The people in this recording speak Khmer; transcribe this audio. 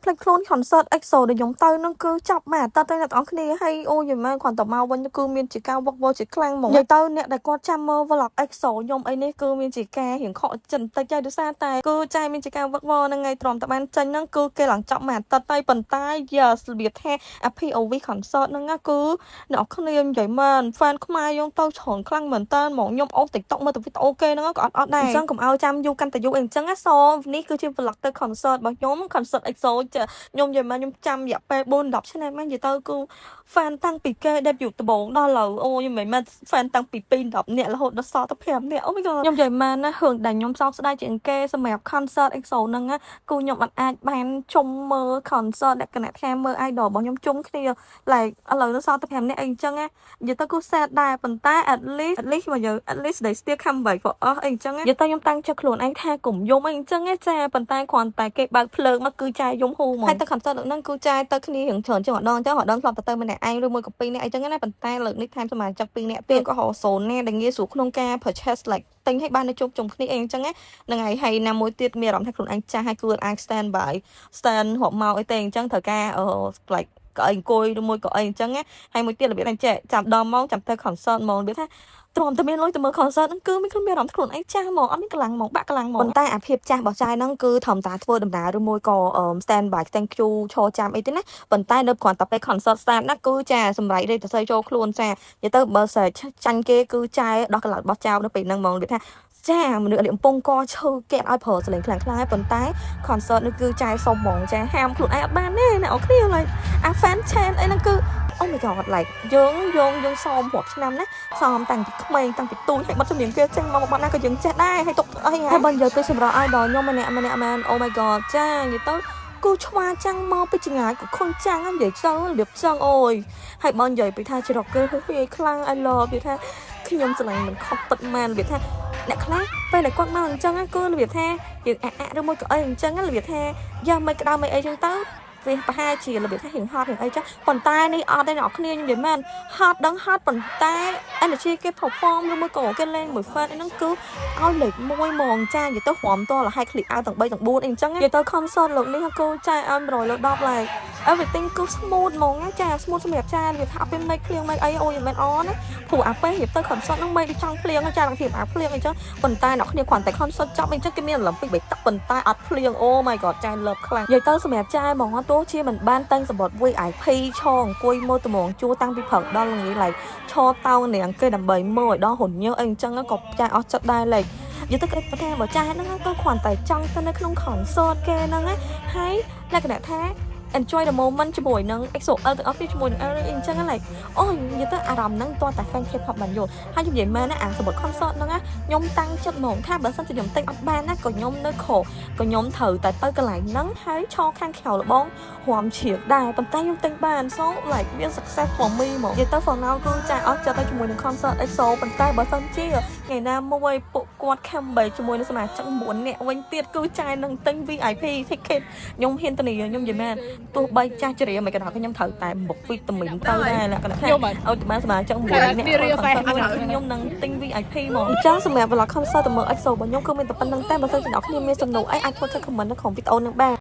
ភ្លេចខ្លួន concert EXO ដែលខ្ញុំទៅហ្នឹងគឺចាប់មកតើតែអ្នកទាំងអស់គ្នាហើយអូយមែនគ្រាន់តែមកវិញគឺមានជាការវឹកវរជាខ្លាំងហ្មងនិយាយទៅអ្នកដែលគាត់ចាំមើល vlog EXO ខ្ញុំអីនេះគឺមានជាការរៀងខកចិត្តបន្តិចហើយដោយសារតែគឺចែមានជាការវឹកវរហ្នឹងថ្ងៃទ្រាំតែបានចេញហ្នឹងគឺគេឡើងចាប់មកតើតែប៉ុន្តែ yes របៀបថា POV concert ហ្នឹងគឺអ្នកគ្នានិយាយមែន fan ខ្មែរយើងទៅច្រើនខ្លាំងមែនតើហ្មងខ្ញុំអូស TikTok មើលតែវីដេអូគេហ្នឹងក៏អត់ដែរអញ្ចឹងកុំឲ្យចាំយូរកាន់តែយូរអីអញ្ចឹងសនេះគឺជា vlog ទៅ concert របស់ខ្ញុំ concert EXO ខ្ញុំនិយាយមកខ្ញុំចាំរយៈពេល 4-10 ឆ្នាំហ្នឹងនិយាយទៅគឺ fan តាំងពីគេ debut ដំបូងដល់ឥឡូវអូយមិនមែន fan តាំងពី 2-10 នាក់រហូតដល់សល់តែ 5 នាក់អូ my god ខ្ញុំនិយាយមកណារឿងដែលខ្ញុំសោកស្ដាយជាងគេសម្រាប់ concert EXO ហ្នឹងគឺខ្ញុំអាចបានជុំមើល concert លក្ខណៈថាមើល idol របស់ខ្ញុំជុំគ្នា like ឥឡូវដល់សល់តែ 5 នាក់អីអញ្ចឹងនិយាយទៅគឺ sad ដែរប៉ុន្តែ at least មកយើង at least they still come back for us អីអញ្ចឹងនិយាយទៅខ្ញុំតាំងចិត្តខ្លួនឯងថាកុំយំអីអញ្ចឹងចាប៉ុន្តែគ្រាន់តែគេបើកភ្លើងមកគឺចាយយំហូរមកហើយទៅ concert ហ្នឹងគឺចាយទៅគ្នារៀងច្រើនជាងម្ដងអញ្ចឹងម្ដងធ្លាប់ទៅម្នាក់ឯងឬមួយក៏2នាក់អីចឹងណាប៉ុន្តែលើកនេះថែមសមាជិក2នាក់ទៀតក៏ហៅសូនណាដែលងាយស្រួលក្នុងការ purchase like ទិញឲ្យបានទៅជុំគ្នាអីអញ្ចឹងហ្នឹងហើយណាមួយទៀតមានអារម្មណ៍ថាខ្លួនឯងចាស់ហើយគឺអាច stand by stand រាប់មកអីទេអញ្ចឹងត្រូវការ like ក៏អីអង្គុយឬមួយក៏អីអញ្ចឹងហើយមួយទៀតរបៀបថាចេះចាំដល់ម៉ោងចាំទៅ concert ហ្មងរបៀបថាទ្រាំតែមានលុយទៅមើល concert ហ្នឹងគឺមានអារម្មណ៍ខ្លួនឯងចាស់ហ្មងអត់មានកម្លាំងហ្មងបាក់កម្លាំងហ្មងប៉ុន្តែអាភាពចាស់របស់ចាយហ្នឹងគឺធម្មតាធ្វើដំណើរឬមួយក៏ stand by thank you ឈរចាំអីទេណាប៉ុន្តែនៅគ្រាន់តែពេល concert start ណាគឺចាសម្រាប់រេតស័យចូលខ្លួនចានិយាយទៅបើសិនចាញ់គេគឺចាយដោះកន្លៅរបស់ចៅនៅពេលហ្នឹងហ្មងនិយាយថាចាមនុស្សលៀងពងកឈើគេអត់ឲ្យប្រើសលេងខ្លាំងៗប៉ុន្តែ concert នេះគឺចាយសុំហ្មងចាហាមខ្លួនឯងអត់បានទេអ្នកអរគ្នា like អា fan chain អីហ្នឹងគឺ oh my god like យើងសមរាប់ឆ្នាំណាសមតាំងពីក្មេងតាំងពីទូចហើយបាត់ជំនាញគេចេះមកបាត់ណាក៏យើងចេះដែរហើយទុកអីហើយបើនិយាយទៅសម្រាប់ idol ខ្ញុំម្នាក់មែន oh my god ចានិយាយទៅគូឆ្វាចាំងមកពីចងាយក៏ខុនចាំងនិយាយទៅរបៀបចឹងអូយហើយបើនិយាយពីថាច្រកគេវាខ្លាំង I love វាថាខ្ញុំស្រឡាញ់មិនខុសពិតមែនវាថាអ្នកខ្លះពេលដែលគាត់មកអញ្ចឹងគឺរបៀបថាយើងឬមួយក៏អីអញ្ចឹងរបៀបថាយ៉ាងមិនក្តៅមិនអីចឹងទៅវាប្រហែលជារបៀបថារៀងហត់រៀងអីចឹងប៉ុន្តែនេះអត់ទេអ្នកគ្នាខ្ញុំនិយាយមែនហត់ដឹងហត់ប៉ុន្តែ energy គេ perform ឬមួយក៏គេលេងមួយ fan ហ្នឹងគឺឲ្យលេខ1ហ្មងចានិយាយទៅរំតលឲ្យ click out ទាំង3ទាំង4អីអញ្ចឹងនិយាយទៅ concert លោកនេះគឺចាយឲ្យ100លើ10 like everything គឺ smooth ហ្មងចា smooth សម្រាប់ចាវាថាអត់មានមេឃភ្លៀងមេឃអីអូយមិនអនណាព្រោះអាពេលរៀបទៅ concert ហ្នឹងមេឃចង់ភ្លៀងចាឡើងធៀបអាភ្លៀងអីចឹងប៉ុន្តែអ្នកគ្នាគ្រាន់តែ concert ចប់អីចឹងគេមាន Olympic បីទឹកប៉ុន្តែអត់ភ្លៀង oh my god ចា love ខ្លាំងនិយាយទៅសម្រាប់ចាហ្មងទោះជាមិនបានតែងសម្បត្តិ VIP ឈរអង្គុយមើលត្មងជួតាំងពីព្រឹកដល់ល្ងាច like ឈរតោងនាងគេដើម្បីមើលឲ្យដល់រញើអីអញ្ចឹងក៏ចាអស់ចិត្តដែរ like និយាយទៅគេថាបើចាហ្នឹងក៏គ្រាន់តែចង់ទៅនៅក្នុង concert គេហ្នឹងហើយលក្ខណៈថា enjoy the moment ជាមួយនឹង EXO ទាំងអស់គ្នាជាមួយនឹង Eric អញ្ចឹង like អូយនិយាយទៅអារម្មណ៍ហ្នឹងតើតែ fan K-pop បានយល់ហើយនិយាយមែនណាអាសម្បត្តិ concert ហ្នឹងខ្ញុំតាំងចិត្តហ្មងថាបើសិនជាខ្ញុំទិញអត់បានណាក៏ខ្ញុំនៅខកក៏ខ្ញុំត្រូវតែទៅកន្លែងហ្នឹងហើយឈរខាងក្រៅលបងរំជ្រៀកដែរប៉ុន្តែខ្ញុំទិញបាន so like វា success for me ហ្មងនិយាយទៅ for now គឺចាអស់ចិត្តទៅជាមួយនឹង concert EXO ប៉ុន្តែបើសិនជាថ្ងៃណាមួយពួកគាត់ comeback ជាមួយនឹងសមាជិក9នាក់វិញទៀតគឺចាយនឹងទិញ VIP ticket ខ្ញុំហ៊ានទៅនេះខ្ញុំនិយាយមែនទោះបីចាស់ជ្រាមិនក៏ដោយខ្ញុំត្រូវតែបុកវីតាមីនទៅដែរលក្ខណៈថាឲ្យបានសមាជិកមួយអ្នកខ្ញុំនឹងទិញ VIP ហ្មងអញ្ចឹងសម្រាប់ vlog concert ទៅមើល EXO របស់ខ្ញុំគឺមានតែប៉ុណ្្នឹងតែបើសិនជាអ្នកគ្នាមានសំណួរអីអាចចូលទៅ comment នៅក្នុងវីដេអូនឹងបាន